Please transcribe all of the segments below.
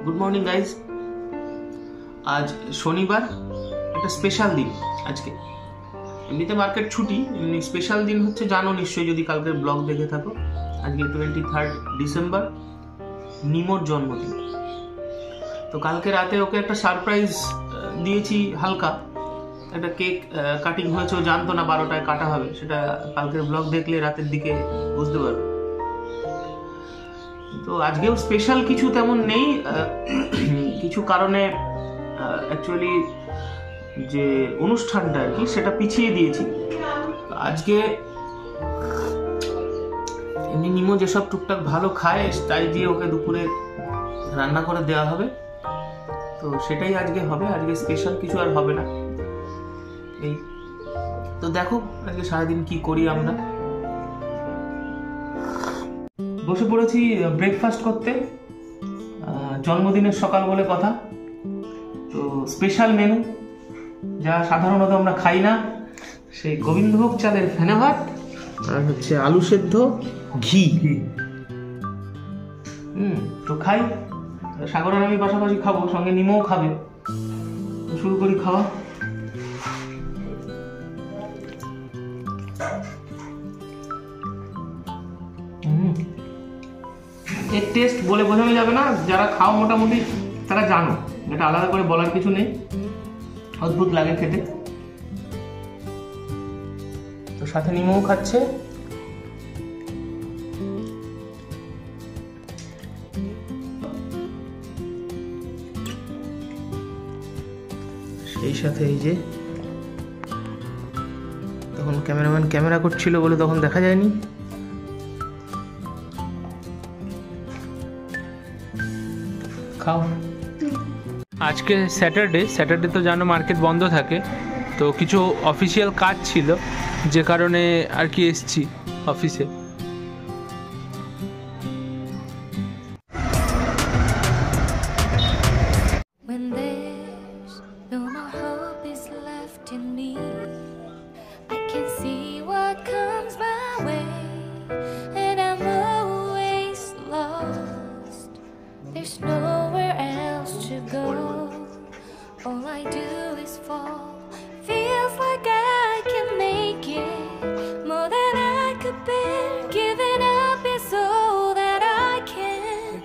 Good morning guys. আজ শনিবার, একটা স্পেশাল দিন আজকে। এমনিতে মার্কেট ছুটি, এমনি স্পেশাল দিন হচ্ছে, জানো নিশ্চয়ই যদি কালকের ব্লগ দেখে থাকো। আজকে 23 ডিসেম্বর, নিমোর জন্মদিন। তো কালকে রাতে ওকে একটা সারপ্রাইজ দিয়েছি, হালকা একটা কেক কাটিং হয়েছে। ও জানতো না 12টায় কাটা হবে, সেটা কালকের ব্লগ দেখলে রাতের দিকে বুঝতে পারবে। তো আজকেও স্পেশাল কিছু তেমন নেই, কিছু কারণে অ্যাকচুয়ালি যে অনুষ্ঠানটা আর কি সেটা পিছিয়ে দিয়েছি। আজকে এমনি নিমো যেসব টুকটাক ভালো খায় তাই দিয়ে ওকে দুপুরে রান্না করে দেওয়া হবে। তো সেটাই আজকে হবে, আজকে স্পেশাল কিছু আর হবে না। এই তো দেখো আজকে সারাদিন কি করি আমরা। বসে পড়েছি ব্রেকফাস্ট করতে, জন্মদিনের সকাল বলে কথা। তো স্পেশাল মেনু, যা সাধারণত আমরা খাই না, সেই গোবিন্দভোগ চালের ফেনা ভাত আর হচ্ছে আলু সেদ্ধ, ঘি। তো খাই, সাগর আর আমি পাশাপাশি খাবো, সঙ্গে নিমোও খাবে। শুরু করি খাওয়া। এর টেস্ট বলে বোঝানো যাবে না, যারা খাও মোটামুটি তারা জানো, এটা আলাদা করে বলার কিছু নেই। অদ্ভুত লাগে খেতে। তো সাথে নিমও খাচ্ছে। সেই সাথে এই যে তখন ক্যামেরাম্যান ক্যামেরা করছিল বলে তখন দেখা যায়নি। খাও। আজকে স্যাটারডে তো জানো মার্কেট বন্ধ থাকে, তো কিছু অফিসিয়াল কাজ ছিল যে কারণে আর কি এসছি অফিসে। There's nowhere else to go. All I do is fall. Feels like I can make it more than I could bear. Giving up is all that I can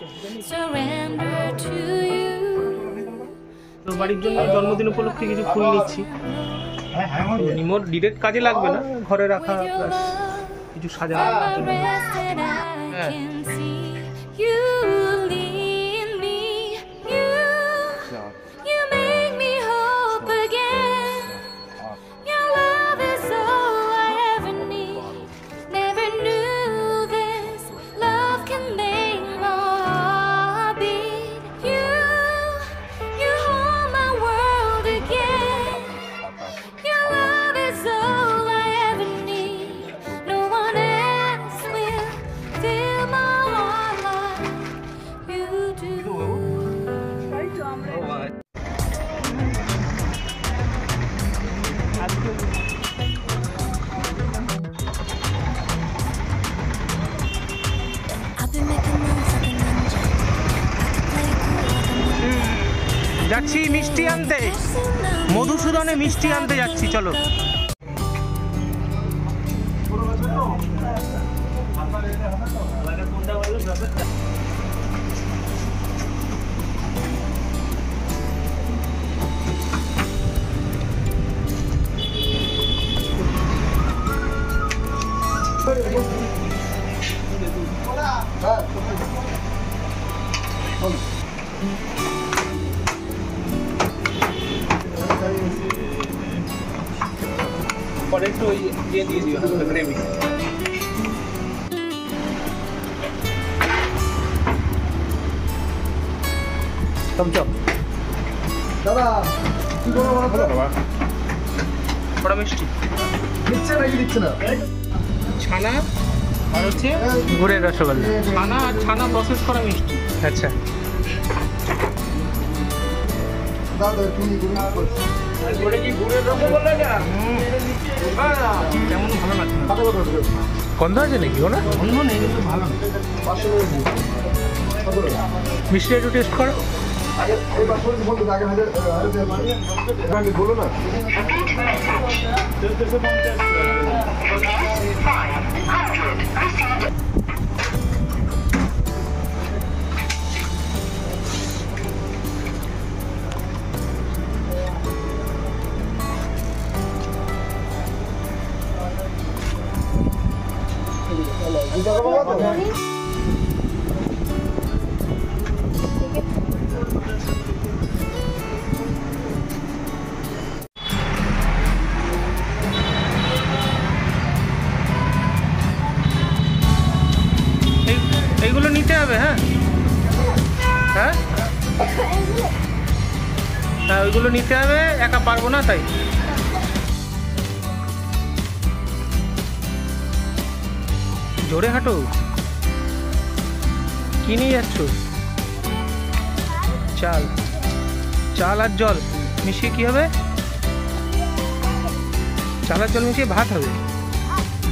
surrender to you. তো বাড়ির জন্য জন্মদিন উপলক্ষে কিছু ফুল নিচ্ছি। নিমোর direct কাজে লাগবে না, ঘরে রাখা কিছু সাজানো। হ্যাঁ যাচ্ছি মিষ্টি আনতে, মধুসূদনে মিষ্টি আনতে যাচ্ছি, চলো। পরে একটু দিয়ে দিও গ্রেভি। দাদা কি করবো বাবা? বড় মিষ্টি দিচ্ছে নাকি দিচ্ছে না? ছানা আর হচ্ছে গুড়ের রসগোল্লা। ছানা আর ছানা প্রসেস করা মিষ্টি। আচ্ছা দাদা তুমি গুড়ে কি গুড়ের রসগোল্লা না? কেমন ভালো লাগছে না? গন্ধ আছে নাকি? গন্ধ নেই কিন্তু ভালো। মিষ্টি একটু টেস্ট করো। বলো না এইগুলো নিতে হবে। হ্যাঁ হ্যাঁ হ্যাঁ, ওইগুলো নিতে হবে, একা পারবো না তাই। জোরে হাঁটো। কি নিয়ে যাচ্ছ? চাল। চাল আর জল মিশিয়ে কি হবে? চাল আর জল মিশিয়ে ভাত হবে।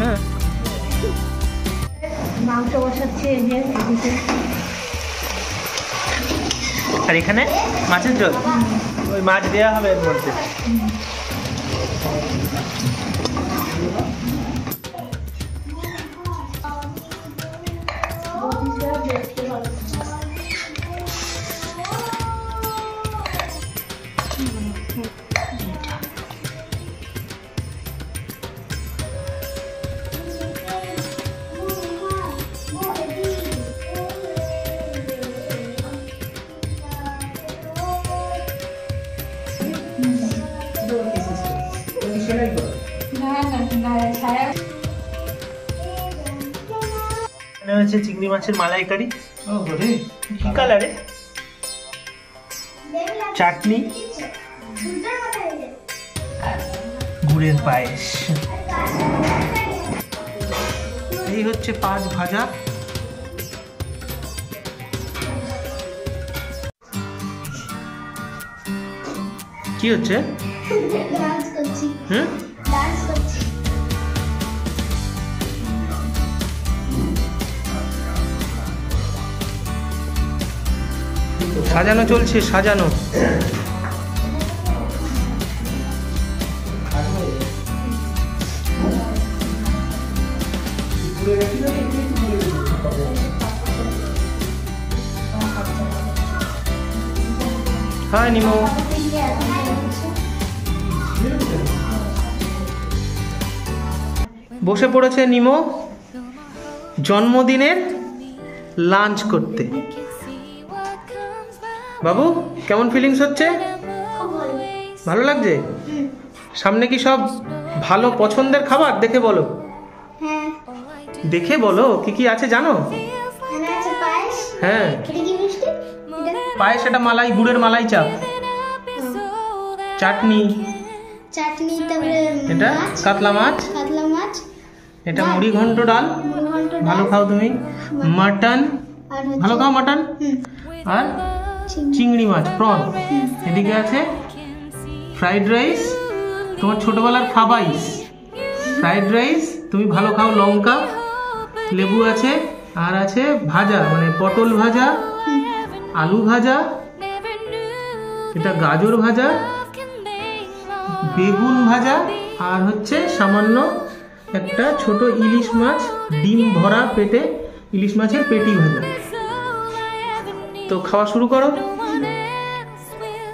হ্যাঁ, মাংস বসাচ্ছে এদিকে। আর এখানে মাছের ঝোল, ওই মাছ দেওয়া হবে এর মধ্যে। হচ্ছে চিংড়ি মাছের মালাইকারি। কি কালারে? চাটনি, গুড়ের পায়েস। এই হচ্ছে 5 ভাজা। কি হচ্ছে? ডান্স করছি। হুম, ডান্স করছি। সাজানো চলছে, সাজানো। হাই নিমো। বসে পড়েছে নিমো জন্মদিনের লাঞ্চ করতে। বাবু, কেমন ফিলিংস হচ্ছে? ভালো লাগছে? সামনে কি সব ভালো পছন্দের খাবার? দেখে বলো। হ্যাঁ, দেখে বলো কি কি আছে জানো? এখানে আছে পায়েস। হ্যাঁ, এটা কি মিষ্টি? পায়েস, এটা মালাই, গুড়ের মালাই চাপ। চাটনি, চাটনি, তারপরে এটা মাছ, কাতলা মাছ। কাতলা মাছ। এটা মুড়ি ঘন্ট ডাল, মুড়ি ঘন্ট ভালো ডাল। খাও তুমি। মাটন, আর হচ্ছে ভালো খাও মাটন। হুম, আর চিংড়ি। চিংড়ি মাছ, প্রন। এদিকে আছে ফ্রাইড রাইস, তোমার ছোটবেলার ফাবাইস। ফ্রাইড রাইস, তুমি ভালো খাও, লঙ্কা, লেবু আছে। আর আছে ভাজা, মানে পটল ভাজা, আলু ভাজা, এটা গাজর ভাজা, বেগুন ভাজা, আর হচ্ছে সামান্য একটা ছোট ইলিশ মাছ, ডিম ভরা পেটে ইলিশ মাছের পেটি ভাজা। তো খাওয়া শুরু করো।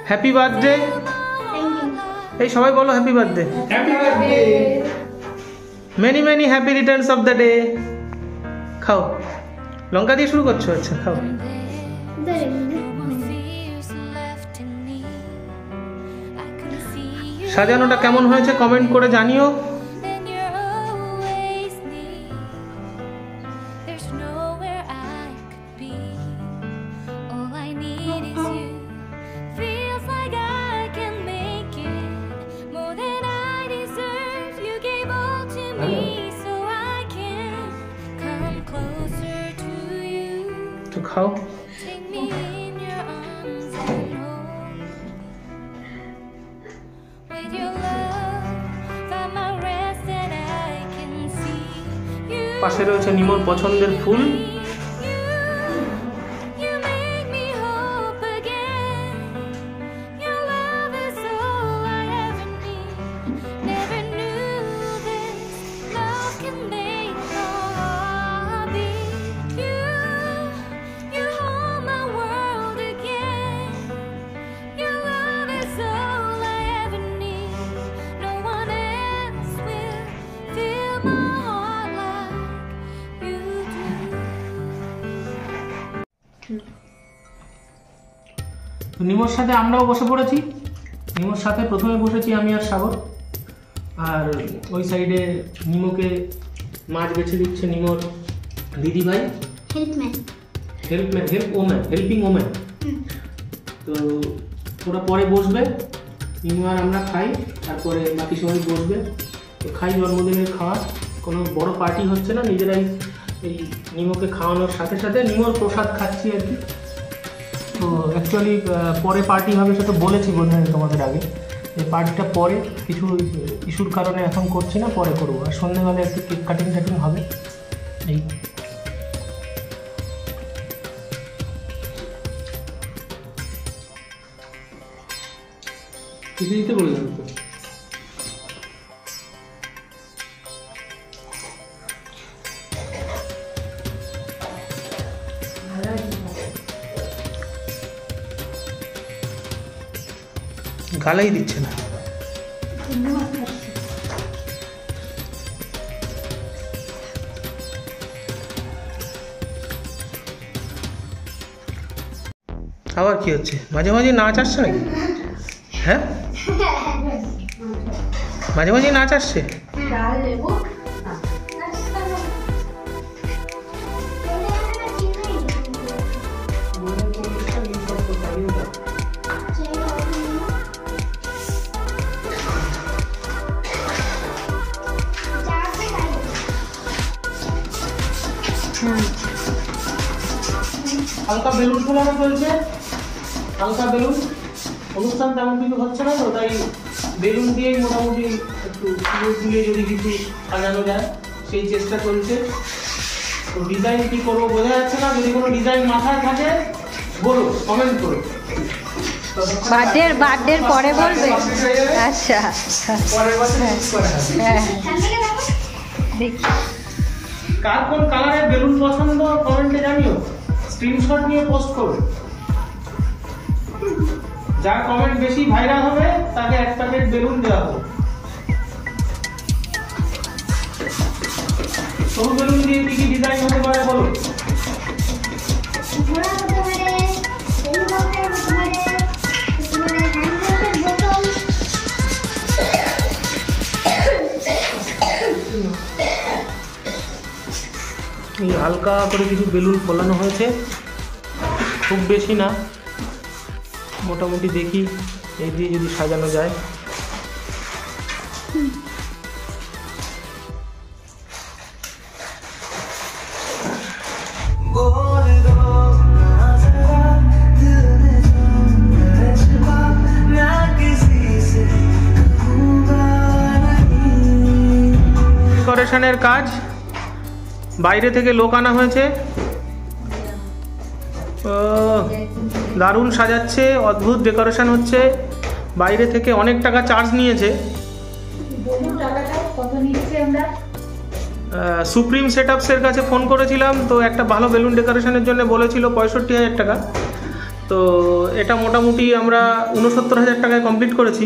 Happy birthday. এই সবাই বলো happy birthday. Many many happy Returns of the day. খাও। লঙ্কা দিয়ে শুরু করছো? আচ্ছা, খাও। সাজানোটা কেমন হয়েছে কমেন্ট করে জানিও। তো খাও। পাশে রয়েছে নিমোর পছন্দের ফুল, তো নিমোর সাথে আমরাও বসে পড়েছি। নিমোর সাথে প্রথমে বসেছি আমি আর সাগর, আর ওই সাইডে নিমোকে মাছ বেছে দিচ্ছে নিমোর দিদিভাই, হেল্পিং ওম্যান। তো ওরা পরে বসবে, নিমো আর আমরা খাই, তারপরে বাকি সবাই বসবে। তো খাই, জন্মদিনের খাওয়া, কোনো বড় পার্টি হচ্ছে না, নিজেরাই এই নিমোকে খাওয়ানোর সাথে সাথে নিমোর প্রসাদ খাচ্ছি আর কি। তো অ্যাকচুয়ালি পরে পার্টি হবে, সেটা বলেছি বোধ হয় তোমাদের আগে। এই পার্টিটা পরে, কিছু ইস্যুর কারণে এখন করছি না, পরে করবো। আর সন্ধ্যেবেলা একটু কেক কাটিং হবে এই। কিছু দিতে বললাম তো, গালাই দিচ্ছে না। আবার কি হচ্ছে? মাঝে মাঝে নাচ আসছে নাকি? হ্যাঁ, মাঝে মাঝে নাচ আসছে। হালকা বেলুন ফোলানো চলছে, হালকা বেলুন। অনুষ্ঠান তেমন কিছু হচ্ছে না তো, তাই বেলুন দিয়েই মোটামুটি একটু ফুল দিয়ে যদি কিছু সাজানো যায় সেই চেষ্টা চলছে। তো ডিজাইন কি করবো বোঝা যাচ্ছে না, যদি কোনো ডিজাইন মাথায় থাকে বলো, কমেন্ট করো। বার্থডের পরে বলবে। আচ্ছা, পরের বছর ফিক্স করা হবে। হ্যাঁ দেখি কার কোন কালারের বেলুন পছন্দ কমেন্টে জানিও, স্ক্রিনশট নিয়ে পোস্ট করো। যার কমেন্ট বেশি ভাইরাল হবে তাকে এক প্যাকেট বেলুন দেওয়া হবে। সরু বেলুন দিয়ে কি কি ডিজাইন হতে পারে বলো? এই হালকা করে কিছু বেলুন ফোলানো হয়েছে, খুব বেশি না, মোটামুটি দেখি এই দিয়ে যদি সাজানো যায়। ডেকোরেশনের কাজ, বাইরে থেকে লোক আনা হয়েছে। দারুণ সাজাচ্ছে, অদ্ভুত ডেকোরেশন হচ্ছে। বাইরে থেকে অনেক টাকা চার্জ নিয়েছে। সুপ্রিম সেটআপসের কাছে ফোন করেছিলাম, তো একটা ভালো বেলুন ডেকোরেশনের জন্য বলেছিল 65,000 টাকা। তো এটা মোটামুটি আমরা 69,000 টাকায় কমপ্লিট করেছি।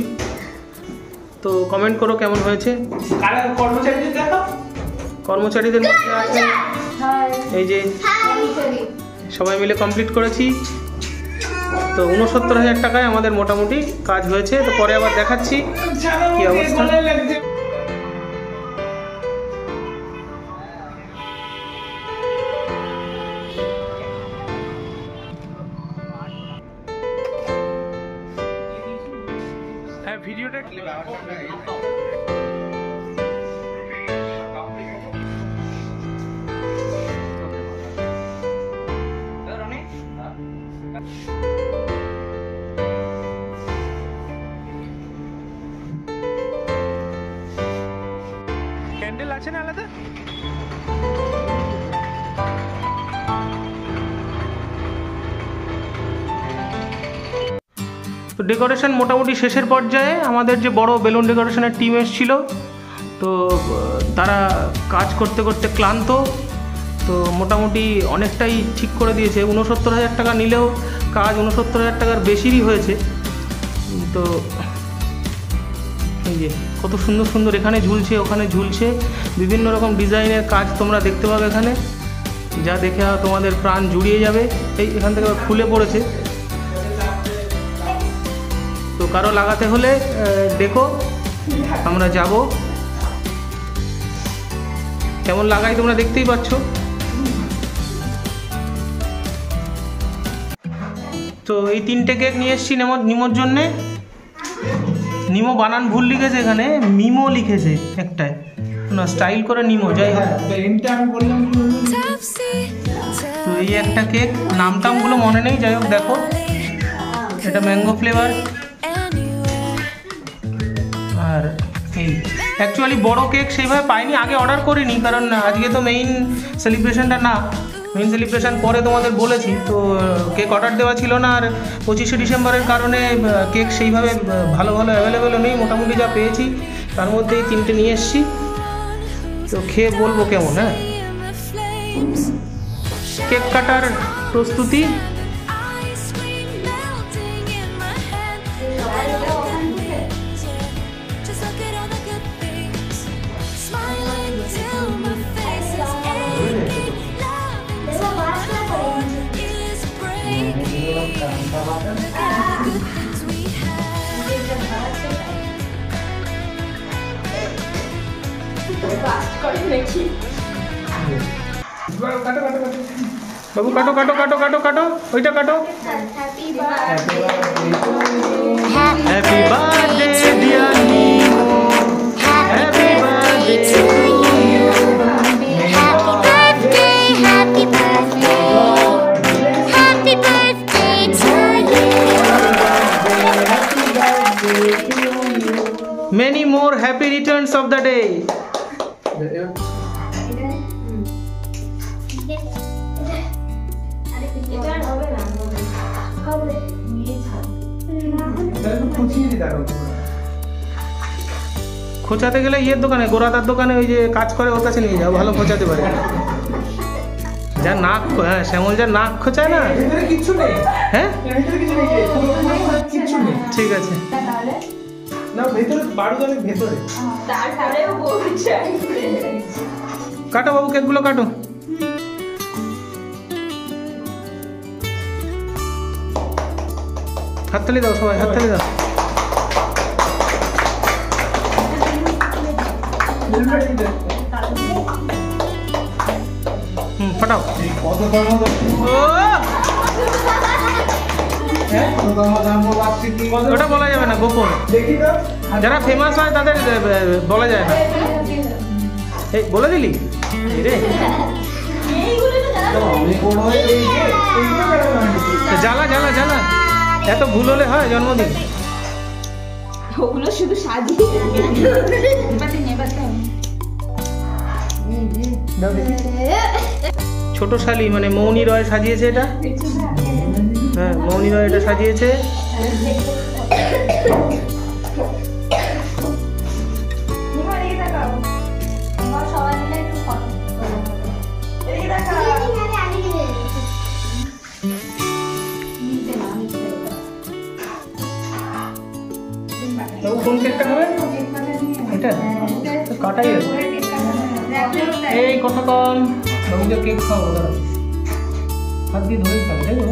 তো কমেন্ট করো কেমন হয়েছে। কর্মচারীদের মধ্যে আছে এই যে সবাই মিলে কমপ্লিট করেছি। তো 69,000 টাকায় আমাদের মোটামুটি কাজ হয়েছে। তো পরে আবার দেখাচ্ছি কি অবস্থা। হ্যাঁ, ভিডিওটা ক্যান্ডেল আছে না আলাদা? তো ডেকোরেশন মোটামুটি শেষের পর্যায়ে। আমাদের যে বড় বেলুন ডেকোরেশনের টিম এসেছিল, তো তারা কাজ করতে করতে ক্লান্ত। তো মোটামুটি অনেকটাই ঠিক করে দিয়েছে। 69,000 টাকা নিলেও কাজ 69,000 টাকার বেশিরই হয়েছে। তো এই যে কত সুন্দর সুন্দর এখানে ঝুলছে, ওখানে ঝুলছে, বিভিন্ন রকম ডিজাইনের কাজ তোমরা দেখতে পাবে এখানে। যা দেখে তোমাদের প্রাণ জুড়িয়ে যাবে। এই এখান থেকে খুলে পড়েছে, তো কারো লাগাতে হলে দেখো, আমরা যাব। কেমন লাগাই তোমরা দেখতেই পাচ্ছ। তো এই 3টে কেক নিয়ে এসেছি নিমোর জন্যে। নিমো বানান ভুল লিখেছে, এখানে মিমো লিখেছে একটায়, না স্টাইল করে নিমো, যাই হোক। তো এই একটা কেক, নামটামগুলো মনে নেই, যাই হোক দেখো, এটা ম্যাঙ্গো ফ্লেভার। আর এই অ্যাকচুয়ালি বড় কেক সেইভাবে পাইনি, আগে অর্ডার করিনি, কারণ আজকে তো মেইন সেলিব্রেশনটা না, মেইন সেলিব্রেশন পরে তোমাদের বলেছি। তো কেক অর্ডার দেওয়া ছিল না, আর 25শে ডিসেম্বরের কারণে কেক সেইভাবে ভালো অ্যাভেলেবেলও নেই, মোটামুটি যা পেয়েছি তার মধ্যে এই 3টে নিয়ে এসেছি। তো খেয়ে বলবো কেমন। হ্যাঁ, কেক কাটার প্রস্তুতি। বাবু কাটো কাটো কাটো কাটো কাটো, ওইটা কাটো। Happy birthday dear Nemo, happy birthday to you, Happy birthday to you. many more happy returns of the day. খোঁচাতে গেলে ইয়ের দোকানে, গোরাদার দোকানে, ওই যে কাজ করে ওর কাছে নিয়ে যাও, ভালো খোঁচাতে পারে। যা নাক, হ্যাঁ শ্যামল যা নাক খোঁচায় না, কিচ্ছু নেই। হ্যাঁ কিচ্ছু নেই। ঠিক আছে, না ভেতরে বারুদানের ভেতরে। কাটো বাবু, কেকগুলো কাটো। হাততালি দাও সবাই, হাততালি দাও। ফাটাও। ওটা বলা যাবে না, গোপন। যারা ফেমাস হয় তাদের বলা যায় না। এই বলে দিলি রে, জ্বালা জ্বালা জ্বালা, এত ভুল হলে হয় জন্মদিন। ওগুলো শুধু সাজিয়ে ছোট শালি মানে মৌনি রয় সাজিয়েছে এটা। হ্যাঁ, মৌনি রয় এটা সাজিয়েছে। কোন কেকটা হবে এটা? কাটাই আছে। এই কতক্ষণ বাবু যে কেক খাবো, হাত দিয়ে ধরেই খাবে, তাই তো?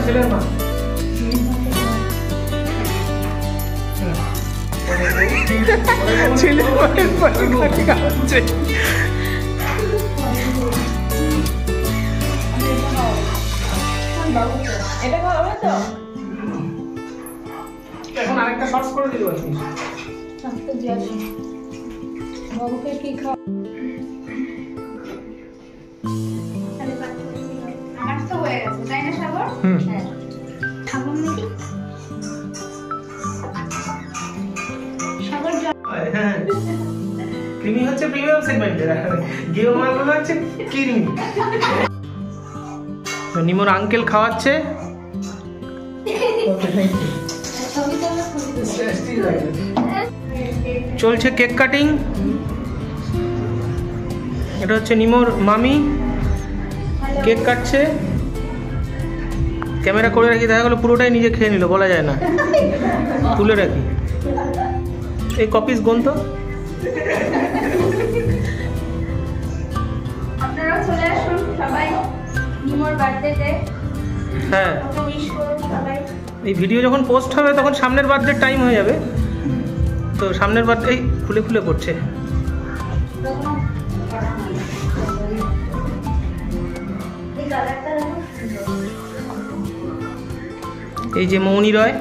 ছেলের মা ছেলে খাচ্ছে। এখন আরেকটা শর্টস করে দিল আর কি। বাবুকে কি খাওয়া? আমার তো হয়ে গেছে, তাই না সাগর? হ্যাঁ। সাগর নাকি? সাগর হ্যাঁ, ক্রিমি হচ্ছে প্রিমিয়াম সেগমেন্টের, গেও মালগুলো হচ্ছে ক্রিমি। তো নিমোর আঙ্কেল খাওয়াচ্ছে। চলছে কেক কাটিং। এটা হচ্ছে নিমোর মামি, কেক কাটছে, ক্যামেরা করে রাখি, দেখা গেলো পুরোটাই নিজে খেয়ে নিল, বলা যায় না, তুলে রাখি। এই কপিস গুণ তো। আপনারাও চলে আসুন সবাই নিমোর বার্থডেতে। হ্যাঁ, ওকে উইশ করুন সবাই। এই ভিডিও যখন পোস্ট হবে তখন সামনের বার্থডে টাইম হয়ে যাবে, তো সামনের বার্থডে এই খুলে খুলে পড়ছে। এই কালারটা দেখো। এই যে মৌনি রয়,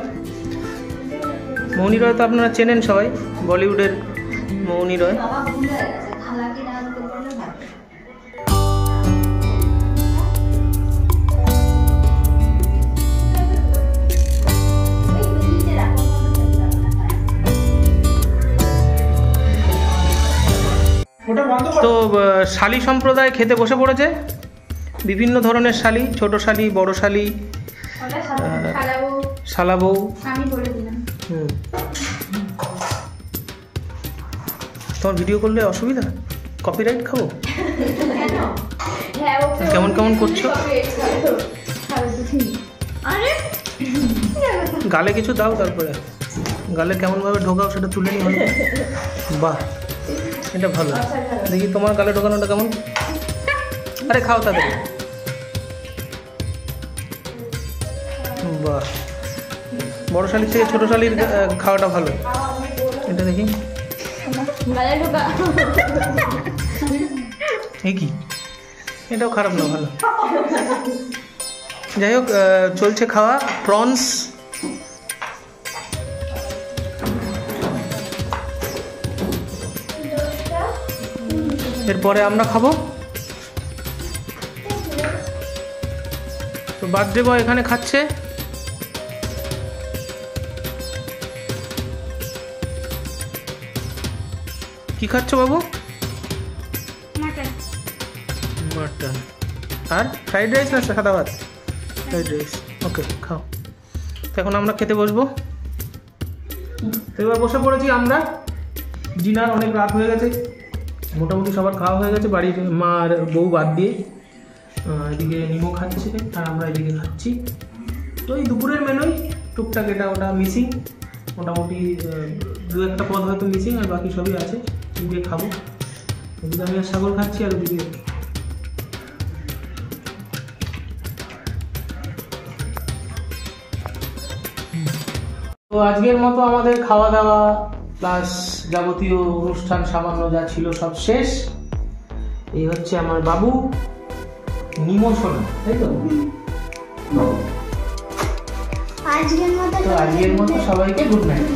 মৌনি রয় তো আপনারা চেনেন সবাই, বলিউডের মৌনি রয়। বাবা ভুলে গেছে খালাকে না দিতে পারলে ভালো। ওটা বন্ধ কর। তো শালি সম্প্রদায় খেতে বসে পড়েছে, বিভিন্ন ধরনের শালি, ছোট শালি, বড় শালি, ওটা খালাবো শালা বউ। আমি করে দিলাম। হুম। তোমার ভিডিও করলে অসুবিধা? কপিরাইট খাবো? হ্যাঁ ও কেমন কেমন করছো? আরে গালে কিছু দাও, তারপরে গালে কেমনভাবে ঢোকাও সেটা তুলে নিই হলো। বাহ, এটা ভালো। দেখি তোমার গালে ঢোকানোটা কেমন। আরে খাও তাড়াতাড়ি। বাহ, বড় শালির থেকে ছোট শালির খাওয়াটা ভালো। এটা দেখি, গালে ঢোকা। এ কি, এটাও খারাপ না, ভালো। যাই হোক, চলছে খাওয়া প্রনস। এরপরে আমরা খাবো। তো বার্থডে বয় এখানে খাচ্ছে। কি খাচ্ছ বাবু? মাটন। মাটন আর ফ্রাইড রাইস না সাদা ভাত? ফ্রাইড রাইস, ওকে খাও। তো এখন আমরা খেতে বসবো। তো এবার বসে পড়েছি আমরা। ডিনার অনেক রাত হয়ে গেছে, মোটামুটি সবার খাওয়া হয়ে গেছে, বাড়ির মা আর বউ বাদ দিয়ে। এদিকে নিমো খাচ্ছে আর আমরা এদিকে খাচ্ছি। তো এই দুপুরের মেনুই টুকটাক এটা ওটা মিসিং, মোটামুটি দু একটা পদ হয়তো মিসিং, আর বাকি সবই আছে। এদিকে খাবো, এদিকে আমি আর সাগর খাচ্ছি, আর ওদিকে তো আজকের মতো আমাদের খাওয়া দাওয়া প্লাস যাবতীয় অনুষ্ঠান সামান্য যা ছিল সব শেষ। এই হচ্ছে আমার বাবু নিমো সোনা, তাই তো? আজকের মতো তো আজকের মতো সবাইকে গুড নাইট।